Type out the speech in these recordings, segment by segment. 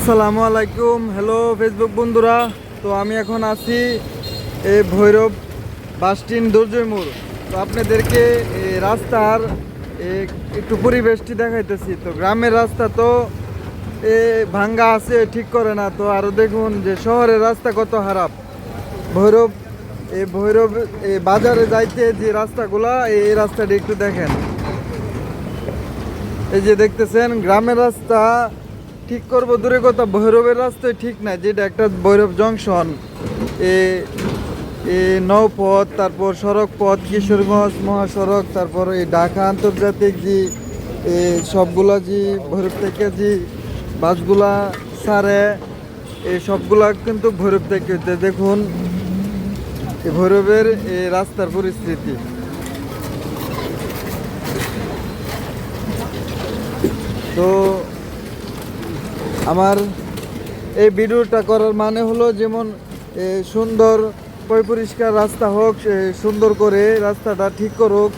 আসসালামু আলাইকুম। Hello Facebook বন্ধুরা। তো আমি এখন আছি এই ভৈরব বাসস্ট্যান্ড দুর্জয় মোড়। তো আপনাদেরকে এই রাস্তার একটু পরিবেশটি দেখাইতেছি। তো গ্রামের রাস্তা তো ভাঙ্গা আছে, ঠিক করে না। তো আরও দেখুন যে শহরের রাস্তা কত খারাপ। ভৈরব ভৈরব বাজারে যাইতে যে রাস্তাগুলা, এই রাস্তাটি একটু দেখেন। এই যে দেখতেছেন গ্রামের রাস্তা ঠিক করবো দূরে কথা, ভৈরবের রাস্তায় ঠিক নাই। যেটা একটা ভৈরব জংশন, এ নৌপথ, তারপর সড়ক পথ, কিশোরগঞ্জ মহাসড়ক, তারপর এই ঢাকা আন্তর্জাতিক যে সবগুলা যে ভৈরব থেকে যে বাসগুলা ছাড়ে, এই সবগুলা কিন্তু ভৈরব থেকে। দেখুন এই ভৈরবের এই রাস্তার পরিস্থিতি। তো আমার এই ভিডিওটা করার মানে হলো, যেমন সুন্দর পরিষ্কার রাস্তা হোক, সুন্দর করে রাস্তাটা ঠিক করুক।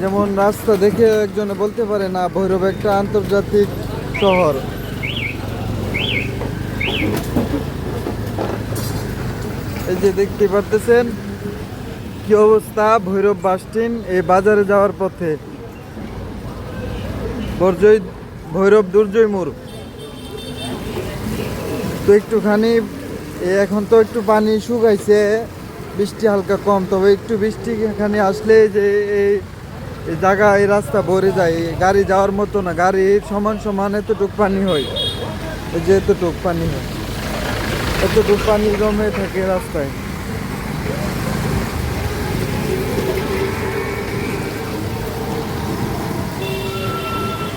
যেমন রাস্তা দেখে একজনে বলতে পারে না ভৈরব একটা আন্তর্জাতিক শহর। এই যে দেখতে পারতেছেন কি অবস্থা ভৈরব বাসস্ট্যান্ড এই বাজারে যাওয়ার পথে, ভৈরব দুর্জয় মোড়। তো একটুখানি এখন তো একটু পানি শুকাইছে, বৃষ্টি হালকা কম, তবে একটু বৃষ্টি এখানে আসলে যে এই জায়গা, এই রাস্তা ভরে যায়, গাড়ি যাওয়ার মতো না। গাড়ি সমান সমান এতটুক পানি হয়, এই যে এতটুক পানি হয়, এতটুক পানি জমে থাকে রাস্তায়।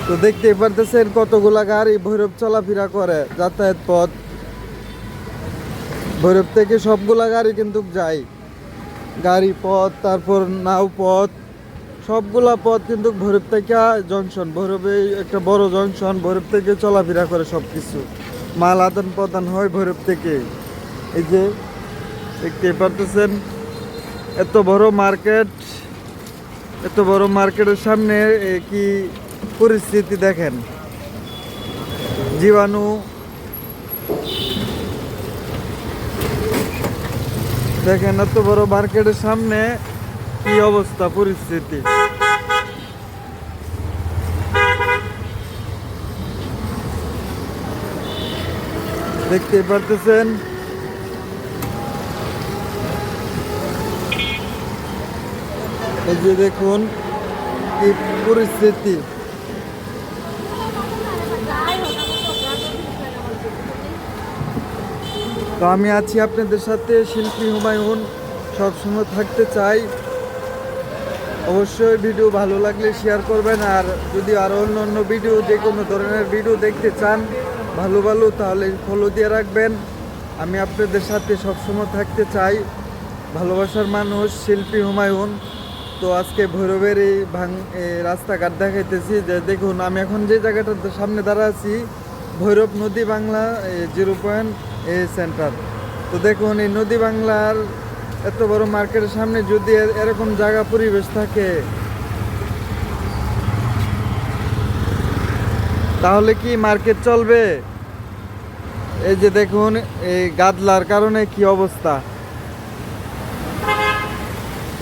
তো দেখতেই পারতেছেন কতগুলা গাড়ি ভৈরব চলাফেরা করে, যাতায়াত পথ। ভৈরব থেকে সবগুলা গাড়ি কিন্তু যায়, গাড়ি পথ, তারপর নাও পথ, সবগুলা পথ কিন্তু ভৈরব থেকে জংশন। ভৈরবে একটা বড় জংশন, ভৈরব থেকে চলাফেরা করে সব কিছু, মাল আদান প্রদান হয় ভৈরব থেকে। এই যে দেখতে পারতেছেন এত বড় মার্কেট, এত বড় মার্কেটের সামনে কি পরিস্থিতি দেখেন। জীবাণু, দেখেন এত বড় মার্কেটের সামনে কি অবস্থা পরিস্থিতি। দেখতে পারতেছেন এই যে দেখুন কি পরিস্থিতি। তো আমি আছি আপনাদের সাথে, শিল্পী হুমায়ুন, সবসময় থাকতে চাই। অবশ্যই ভিডিও ভালো লাগলে শেয়ার করবেন, আর যদি আরও অন্য ভিডিও, যে কোনো ধরনের ভিডিও দেখতে চান ভালো ভালো, তাহলে ফলো দিয়ে রাখবেন। আমি আপনাদের সাথে সবসময় থাকতে চাই। ভালোবাসার মানুষ, শিল্পী হুমায়ুন। তো আজকে ভৈরবের এই রাস্তাঘাট দেখাইতেছি। যে দেখুন আমি এখন যে জায়গাটার সামনে দাঁড়া আছি, ভৈরব নদী বাংলা 0 সেন্টার। তো দেখুন এই নদী বাংলার এত বড় মার্কেটের সামনে যদি এরকম জায়গা পরিবেশ থাকে, তাহলে কি মার্কেট চলবে? এই যে দেখুন এই গাদলার কারণে কি অবস্থা,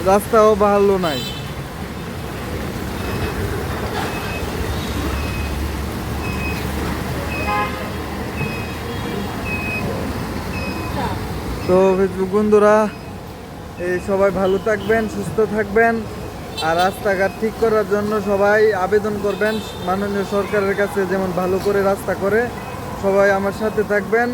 রাস্তাও ভালো নাই। তো ফেসবুক বন্ধুরা, এই সবাই ভালো থাকবেন, সুস্থ থাকবেন, আর রাস্তাঘাট ঠিক করার জন্য সবাই আবেদন করবেন মাননীয় সরকারের কাছে, যেমন ভালো করে রাস্তা করে। সবাই আমার সাথে থাকবেন।